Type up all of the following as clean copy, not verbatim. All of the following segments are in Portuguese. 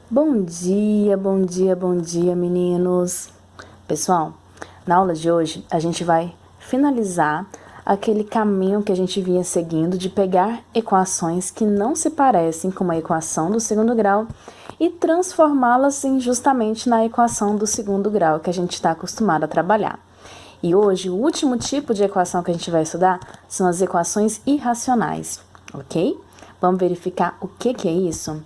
Bom dia, bom dia, bom dia, meninos! Pessoal, na aula de hoje a gente vai finalizar aquele caminho que a gente vinha seguindo de pegar equações que não se parecem com uma equação do segundo grau e transformá-las justamente na equação do segundo grau que a gente está acostumado a trabalhar. E hoje, o último tipo de equação que a gente vai estudar são as equações irracionais, ok? Vamos verificar o que é isso?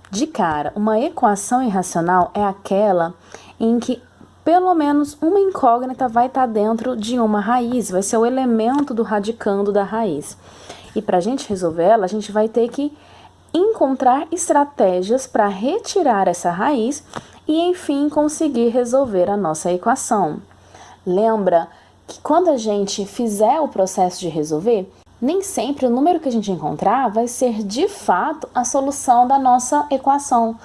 De cara, uma equação irracional é aquela em que pelo menos uma incógnita vai estar dentro de uma raiz, vai ser o elemento do radicando da raiz. E para a gente resolver ela, a gente vai ter que encontrar estratégias para retirar essa raiz e, enfim, conseguir resolver a nossa equação. Lembra que quando a gente fizer o processo de resolver, nem sempre o número que a gente encontrar vai ser de fato a solução da nossa equação.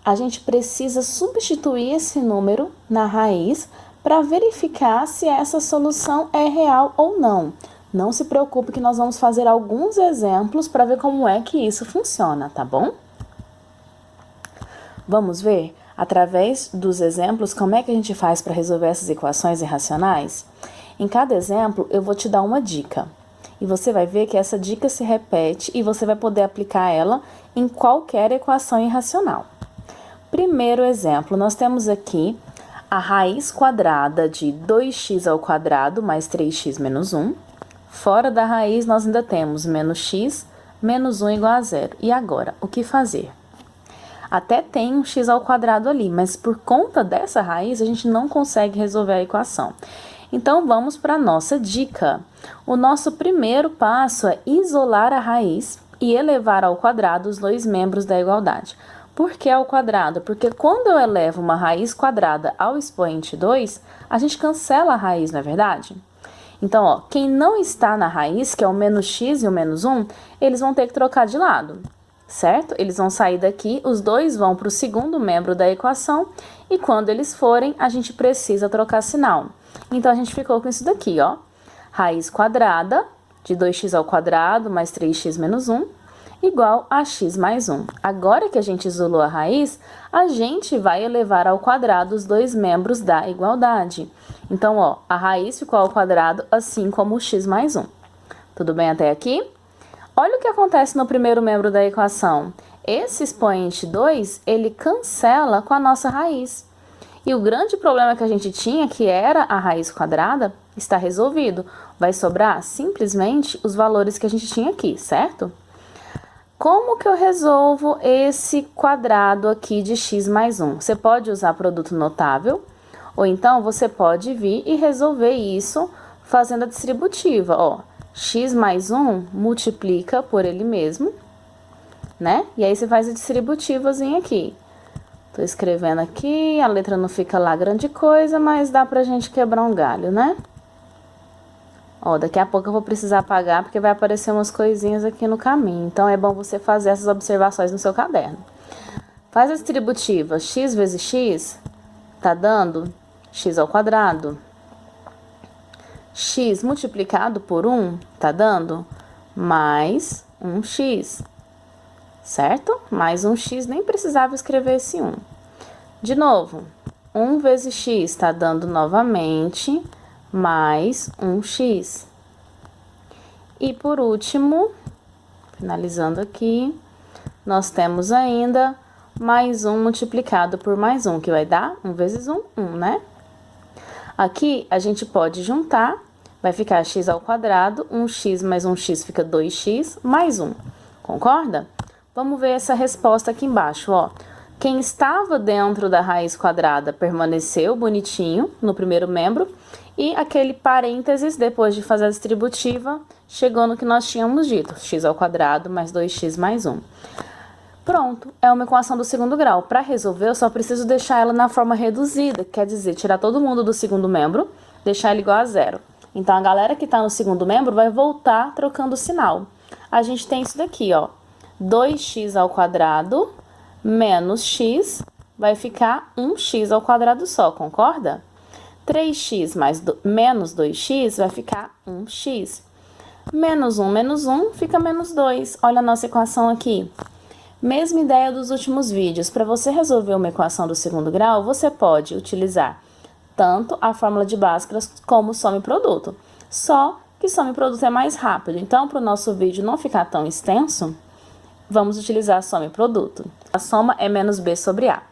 A gente precisa substituir esse número na raiz para verificar se essa solução é real ou não. Não se preocupe que nós vamos fazer alguns exemplos para ver como é que isso funciona, tá bom? Vamos ver, através dos exemplos, como é que a gente faz para resolver essas equações irracionais? Em cada exemplo, eu vou te dar uma dica. E você vai ver que essa dica se repete e você vai poder aplicar ela em qualquer equação irracional. Primeiro exemplo, nós temos aqui a raiz quadrada de 2x ao quadrado mais 3x menos 1. Fora da raiz, nós ainda temos menos x menos 1 igual a zero. E agora, o que fazer? Até tem um x ao quadrado ali, mas por conta dessa raiz, a gente não consegue resolver a equação. Então, vamos para a nossa dica. O nosso primeiro passo é isolar a raiz e elevar ao quadrado os dois membros da igualdade. Por que ao quadrado? Porque quando eu elevo uma raiz quadrada ao expoente 2, a gente cancela a raiz, não é verdade? Então, ó, quem não está na raiz, que é o menos x e o menos 1, eles vão ter que trocar de lado, certo? Eles vão sair daqui, os dois vão para o segundo membro da equação, e quando eles forem, a gente precisa trocar sinal. Então, a gente ficou com isso daqui, ó. Raiz quadrada de 2x ao quadrado mais 3x menos 1 igual a x mais 1. Agora que a gente isolou a raiz, a gente vai elevar ao quadrado os dois membros da igualdade. Então, ó, a raiz ficou ao quadrado, assim como o x mais 1. Tudo bem até aqui? Olha o que acontece no primeiro membro da equação. Esse expoente 2, ele cancela com a nossa raiz. E o grande problema que a gente tinha, que era a raiz quadrada, está resolvido. Vai sobrar simplesmente os valores que a gente tinha aqui, certo? Como que eu resolvo esse quadrado aqui de x mais 1? Você pode usar produto notável, ou então você pode vir e resolver isso fazendo a distributiva. Ó, x mais 1 multiplica por ele mesmo, né? E aí você faz a distributivazinha aqui. Tô escrevendo aqui, a letra não fica lá grande coisa, mas dá pra gente quebrar um galho, né? Ó, daqui a pouco eu vou precisar apagar, porque vai aparecer umas coisinhas aqui no caminho. Então, é bom você fazer essas observações no seu caderno. Faz a distributiva. X vezes x tá dando x ao quadrado. X multiplicado por 1 tá dando mais 1x. Certo? Mais 1x, nem precisava escrever esse 1. De novo, 1 vezes x está dando novamente mais 1x. E por último, finalizando aqui, nós temos ainda mais 1 multiplicado por mais 1, que vai dar 1 vezes 1, 1, né? Aqui a gente pode juntar, vai ficar x ao quadrado, 1x mais 1x fica 2x mais 1. Concorda? Vamos ver essa resposta aqui embaixo, ó. Quem estava dentro da raiz quadrada permaneceu bonitinho no primeiro membro e aquele parênteses, depois de fazer a distributiva, chegou no que nós tínhamos dito, x ao quadrado mais 2x mais 1. Pronto, é uma equação do segundo grau. Para resolver, eu só preciso deixar ela na forma reduzida, quer dizer, tirar todo mundo do segundo membro, deixar ele igual a zero. Então, a galera que está no segundo membro vai voltar trocando o sinal. A gente tem isso daqui, ó. 2x ao quadrado menos x vai ficar 1x ao quadrado só, concorda? 3x menos 2x vai ficar 1x. Menos 1 fica menos 2. Olha a nossa equação aqui. Mesma ideia dos últimos vídeos. Para você resolver uma equação do segundo grau, você pode utilizar tanto a fórmula de Bhaskara como soma e produto. Só que soma e produto é mais rápido. Então, para o nosso vídeo não ficar tão extenso, vamos utilizar soma e produto. A soma é menos b sobre a.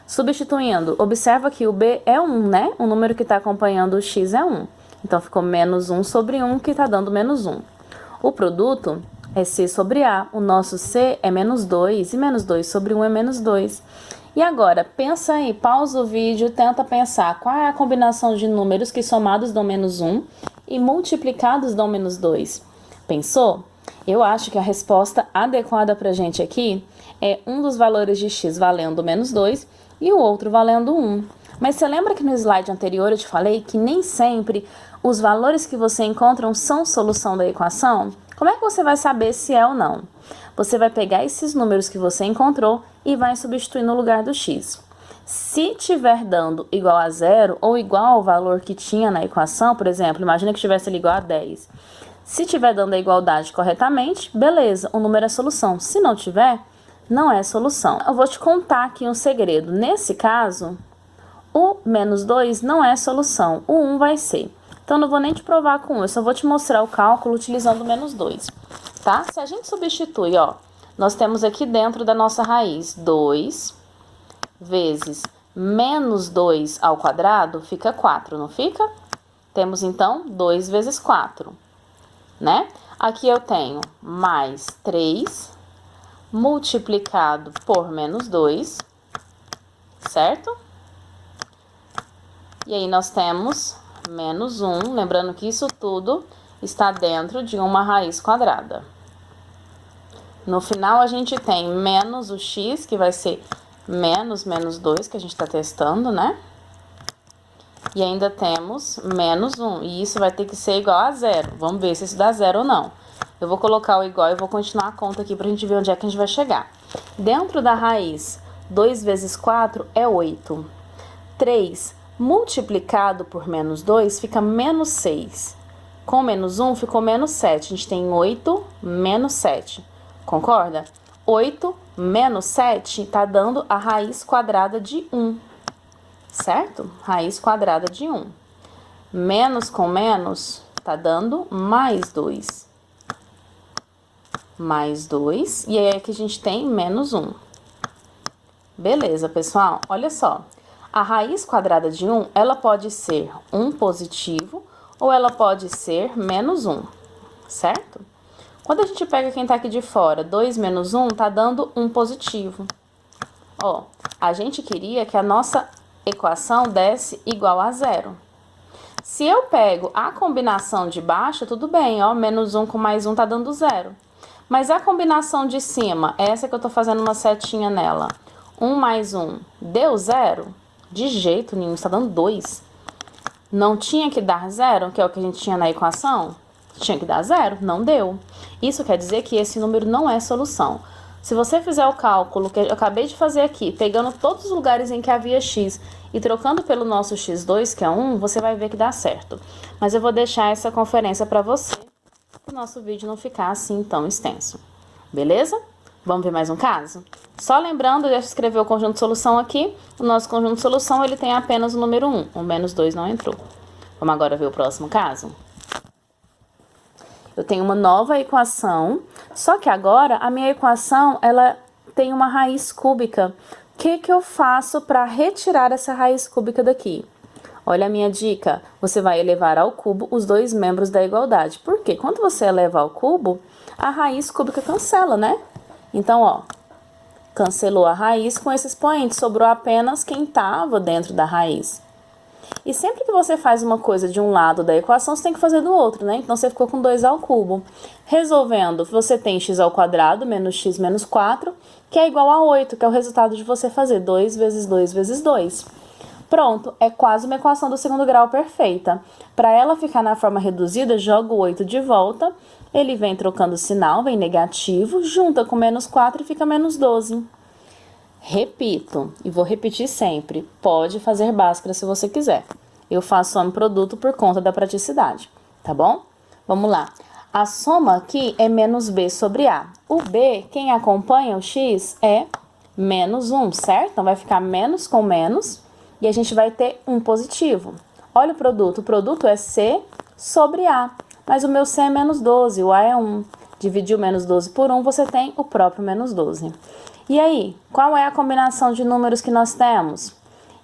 Substituindo, observa que o b é 1, né? O número que está acompanhando o x é 1. Então, ficou menos 1 sobre 1, que está dando menos 1. O produto é c sobre a. O nosso c é menos 2, e menos 2 sobre 1 é menos 2. E agora, pensa aí, pausa o vídeo, tenta pensar qual é a combinação de números que somados dão menos 1 e multiplicados dão menos 2. Pensou? Eu acho que a resposta adequada pra gente aqui é um dos valores de x valendo menos 2 e o outro valendo 1. Mas você lembra que no slide anterior eu te falei que nem sempre os valores que você encontra são solução da equação? Como é que você vai saber se é ou não? Você vai pegar esses números que você encontrou e vai substituir no lugar do x. Se tiver dando igual a 0 ou igual ao valor que tinha na equação, por exemplo, imagina que tivesse ali igual a 10. Se tiver dando a igualdade corretamente, beleza, o número é solução. Se não tiver, não é solução. Eu vou te contar aqui um segredo. Nesse caso, o menos 2 não é solução, o 1 vai ser. Então, não vou nem te provar com 1, eu só vou te mostrar o cálculo utilizando o menos 2, tá? Se a gente substitui, ó, nós temos aqui dentro da nossa raiz 2 vezes menos 2 ao quadrado, fica 4, não fica? Temos, então, 2 vezes 4, né? Aqui eu tenho mais 3 multiplicado por menos 2, certo? E aí, nós temos menos 1, lembrando que isso tudo está dentro de uma raiz quadrada. No final, a gente tem menos o x, que vai ser menos 2, que a gente está testando, né? E ainda temos menos 1, e isso vai ter que ser igual a 0. Vamos ver se isso dá 0 ou não. Eu vou colocar o igual e vou continuar a conta aqui para a gente ver onde é que a gente vai chegar. Dentro da raiz, 2 vezes 4 é 8. 3 multiplicado por menos 2 fica menos 6. Com menos 1 ficou menos 7. A gente tem 8 menos 7. Concorda? 8 menos 7 está dando a raiz quadrada de 1. Certo? Raiz quadrada de 1. Menos com menos está dando mais 2. Mais 2. E aí é que a gente tem menos 1. Beleza, pessoal? Olha só. A raiz quadrada de 1, ela pode ser 1 positivo ou ela pode ser menos 1, certo? Quando a gente pega quem tá aqui de fora, 2 menos 1, tá dando 1 positivo. Ó, a gente queria que a nossa equação desse igual a 0. Se eu pego a combinação de baixo, tudo bem, ó, menos 1 com mais 1 tá dando 0. Mas a combinação de cima, essa que eu tô fazendo uma setinha nela, 1 mais 1, deu 0? De jeito nenhum, está dando 2. Não tinha que dar 0, que é o que a gente tinha na equação? Tinha que dar 0, não deu. Isso quer dizer que esse número não é solução. Se você fizer o cálculo que eu acabei de fazer aqui, pegando todos os lugares em que havia x e trocando pelo nosso x2, que é 1, você vai ver que dá certo. Mas eu vou deixar essa conferência para você, para o nosso vídeo não ficar assim tão extenso. Beleza? Vamos ver mais um caso? Só lembrando, deixa eu escrever o conjunto de solução aqui. O nosso conjunto de solução, ele tem apenas o número 1. O menos 2 não entrou. Vamos agora ver o próximo caso? Eu tenho uma nova equação, só que agora a minha equação, ela tem uma raiz cúbica. O que eu faço para retirar essa raiz cúbica daqui? Olha a minha dica. Você vai elevar ao cubo os dois membros da igualdade. Por quê? Quando você eleva ao cubo, a raiz cúbica cancela, né? Então, ó, cancelou a raiz com esse expoente, sobrou apenas quem estava dentro da raiz. E sempre que você faz uma coisa de um lado da equação, você tem que fazer do outro, né? Então, você ficou com 2 ao cubo. Resolvendo, você tem x ao quadrado menos x menos 4, que é igual a 8, que é o resultado de você fazer 2 vezes 2 vezes 2. Pronto, é quase uma equação do segundo grau perfeita. Para ela ficar na forma reduzida, joga o 8 de volta, ele vem trocando sinal, vem negativo, junta com menos 4 e fica menos 12. Repito, e vou repetir sempre, pode fazer Bhaskara se você quiser. Eu faço soma e produto por conta da praticidade, tá bom? Vamos lá. A soma aqui é menos b sobre a. O b, quem acompanha o x, é menos 1, certo? Então, vai ficar menos com menos e a gente vai ter um positivo. Olha o produto é c sobre a, mas o meu c é menos 12, o a é 1. Dividir o menos 12 por 1, você tem o próprio menos 12. E aí, qual é a combinação de números que nós temos?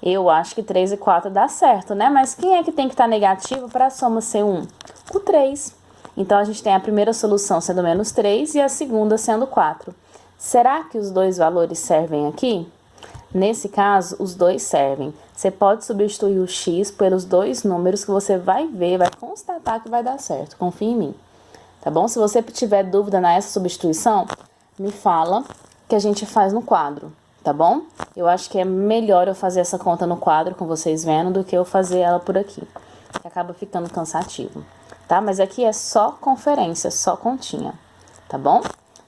Eu acho que 3 e 4 dá certo, né? Mas quem é que tem que estar negativo para a soma ser 1? O 3. Então, a gente tem a primeira solução sendo menos 3 e a segunda sendo 4. Será que os dois valores servem aqui? Nesse caso, os dois servem. Você pode substituir o x pelos dois números que você vai ver, vai constatar que vai dar certo. Confia em mim. Tá bom? Se você tiver dúvida nessa substituição, me fala que a gente faz no quadro, tá bom? Eu acho que é melhor eu fazer essa conta no quadro com vocês vendo do que eu fazer ela por aqui, que acaba ficando cansativo, tá? Mas aqui é só conferência, só continha, tá bom?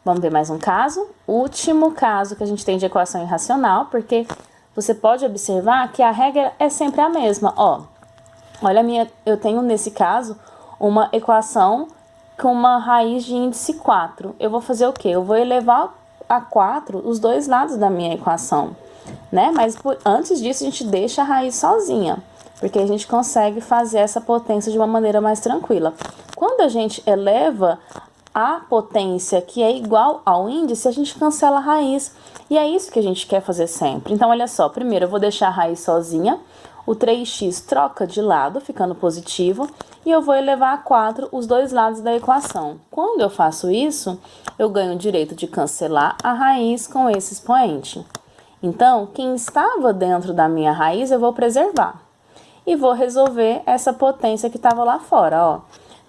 Vamos ver mais um caso. Último caso que a gente tem de equação irracional, porque você pode observar que a regra é sempre a mesma, ó. Olha eu tenho nesse caso uma equação com uma raiz de índice 4. Eu vou fazer o quê? Eu vou elevar a 4 os dois lados da minha equação, né? Mas antes disso a gente deixa a raiz sozinha, porque a gente consegue fazer essa potência de uma maneira mais tranquila. Quando a gente eleva a potência que é igual ao índice, a gente cancela a raiz. E é isso que a gente quer fazer sempre. Então, olha só, primeiro eu vou deixar a raiz sozinha, o 3x troca de lado, ficando positivo, e eu vou elevar a 4 os dois lados da equação. Quando eu faço isso, eu ganho o direito de cancelar a raiz com esse expoente. Então, quem estava dentro da minha raiz, eu vou preservar. E vou resolver essa potência que estava lá fora, ó.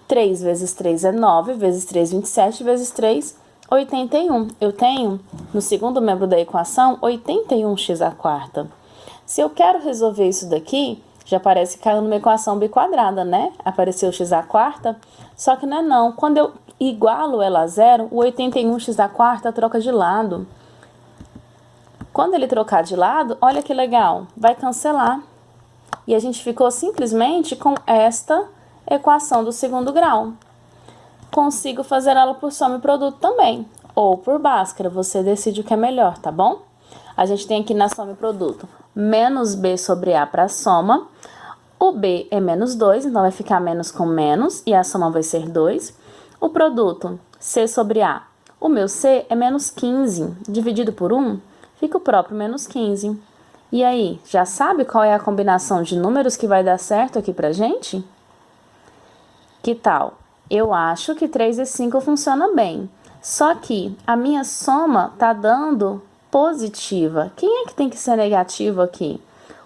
3 vezes 3 é 9, vezes 3, 27, vezes 3, 81. Eu tenho, no segundo membro da equação, 81x à quarta. Se eu quero resolver isso daqui, já parece que caiu numa equação biquadrada, né? Apareceu x à quarta, só que não é não. Quando eu igualo ela a zero, o 81x à quarta troca de lado. Quando ele trocar de lado, olha que legal, vai cancelar. E a gente ficou simplesmente com esta equação do segundo grau. Consigo fazer ela por soma e produto também, ou por Bhaskara, você decide o que é melhor, tá bom? A gente tem aqui na soma e produto menos b sobre a para a soma. O b é menos 2, então vai ficar menos com menos, e a soma vai ser 2. O produto, c sobre a. O meu c é menos 15, dividido por 1, fica o próprio menos 15. E aí, já sabe qual é a combinação de números que vai dar certo aqui pra gente? Que tal? Eu acho que 3 e 5 funciona bem. Só que a minha soma tá dando positiva. Quem é que tem que ser negativo aqui?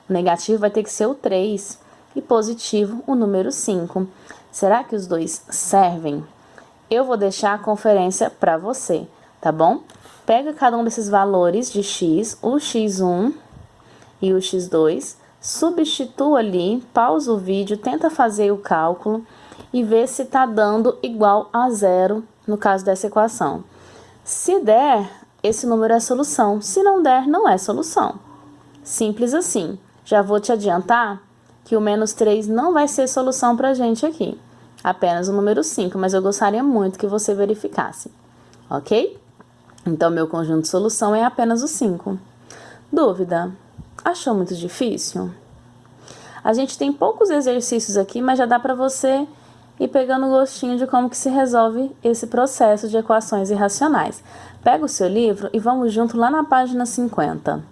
O negativo vai ter que ser o 3 e positivo o número 5. Será que os dois servem? Eu vou deixar a conferência para você, tá bom? Pega cada um desses valores de x, o x1 e o x2, substitua ali, pausa o vídeo, tenta fazer o cálculo e vê se está dando igual a zero no caso dessa equação. Se der, esse número é solução. Se não der, não é solução. Simples assim. Já vou te adiantar que o menos 3 não vai ser solução para a gente aqui. Apenas o número 5, mas eu gostaria muito que você verificasse. Ok? Então, meu conjunto de solução é apenas o 5. Dúvida? Achou muito difícil? A gente tem poucos exercícios aqui, mas já dá para você ir pegando o gostinho de como que se resolve esse processo de equações irracionais. Pega o seu livro e vamos junto lá na página 50.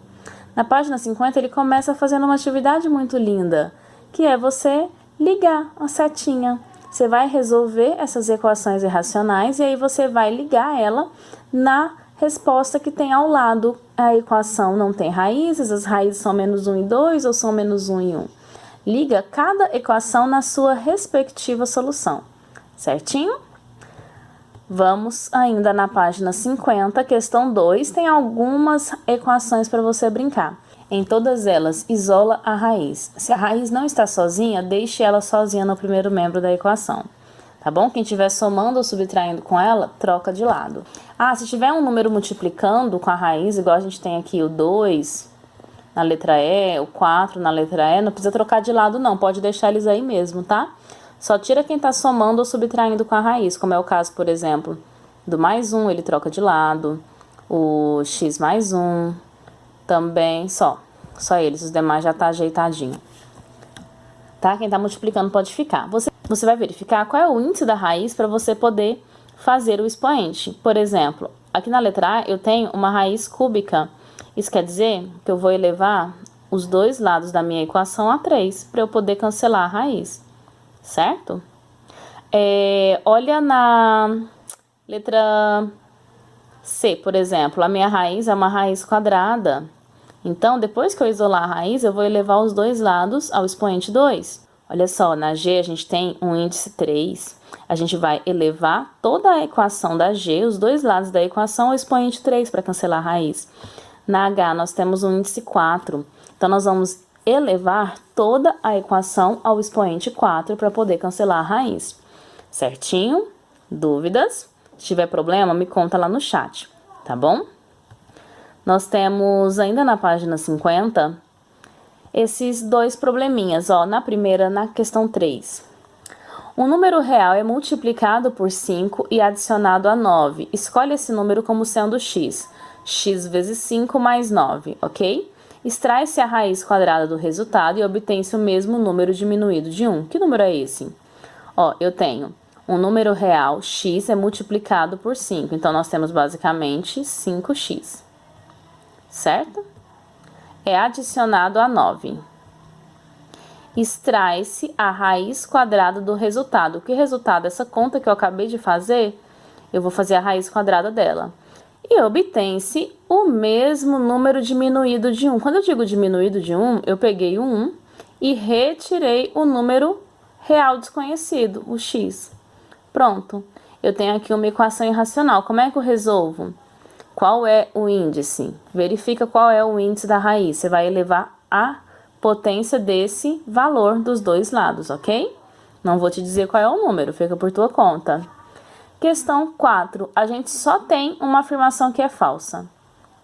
Na página 50 ele começa fazendo uma atividade muito linda, que é você ligar a setinha. Você vai resolver essas equações irracionais e aí você vai ligar ela na resposta que tem ao lado. A equação não tem raízes, as raízes são menos 1 e 2 ou são menos 1 e 1. Liga cada equação na sua respectiva solução, certinho? Vamos ainda na página 50, questão 2, tem algumas equações para você brincar. Em todas elas, isola a raiz. Se a raiz não está sozinha, deixe ela sozinha no primeiro membro da equação. Tá bom? Quem estiver somando ou subtraindo com ela, troca de lado. Ah, se tiver um número multiplicando com a raiz, igual a gente tem aqui o 2 na letra E, o 4 na letra E, não precisa trocar de lado não, pode deixar eles aí mesmo, tá? Só tira quem tá somando ou subtraindo com a raiz, como é o caso, por exemplo, do mais 1, ele troca de lado, o x mais 1, também, só eles, os demais já tá ajeitadinho. Tá? Quem tá multiplicando pode ficar. Você vai verificar qual é o índice da raiz para você poder fazer o expoente. Por exemplo, aqui na letra A eu tenho uma raiz cúbica. Isso quer dizer que eu vou elevar os dois lados da minha equação a 3 para eu poder cancelar a raiz, certo? Olha na letra C, por exemplo, a minha raiz é uma raiz quadrada. Então, depois que eu isolar a raiz, eu vou elevar os dois lados ao expoente 2. Olha só, na G a gente tem um índice 3. A gente vai elevar toda a equação da G, os dois lados da equação, ao expoente 3 para cancelar a raiz. Na H nós temos um índice 4. Então, nós vamos elevar toda a equação ao expoente 4 para poder cancelar a raiz. Certinho? Dúvidas? Se tiver problema, me conta lá no chat, tá bom? Nós temos ainda na página 50 esses dois probleminhas, ó. Na primeira, na questão 3. Um número real é multiplicado por 5 e adicionado a 9. Escolhe esse número como sendo x. X vezes 5 mais 9, ok? Extrai-se a raiz quadrada do resultado e obtém-se o mesmo número diminuído de 1. Que número é esse? Ó, eu tenho um número real, x, é multiplicado por 5. Então, nós temos basicamente 5x. Certo? É adicionado a 9. Extrai-se a raiz quadrada do resultado. Que resultado? Essa conta que eu acabei de fazer, eu vou fazer a raiz quadrada dela. E obtém-se o mesmo número diminuído de 1. Quando eu digo diminuído de 1, eu peguei o 1 e retirei o número real desconhecido, o x. Pronto. Eu tenho aqui uma equação irracional. Como é que eu resolvo? Qual é o índice? Verifica qual é o índice da raiz. Você vai elevar a potência desse valor dos dois lados, ok? Não vou te dizer qual é o número, fica por tua conta. Questão 4. A gente só tem uma afirmação que é falsa,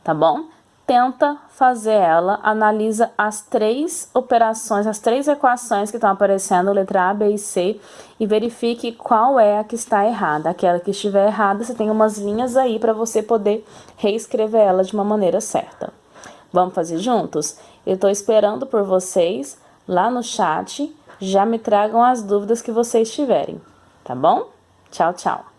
tá bom? Tenta fazer ela, analisa as três operações, as três equações que estão aparecendo, letra A, B e C, e verifique qual é a que está errada. Aquela que estiver errada, você tem umas linhas aí para você poder reescrever ela de uma maneira certa. Vamos fazer juntos? Eu estou esperando por vocês lá no chat. Já me tragam as dúvidas que vocês tiverem, tá bom? Tchau, tchau!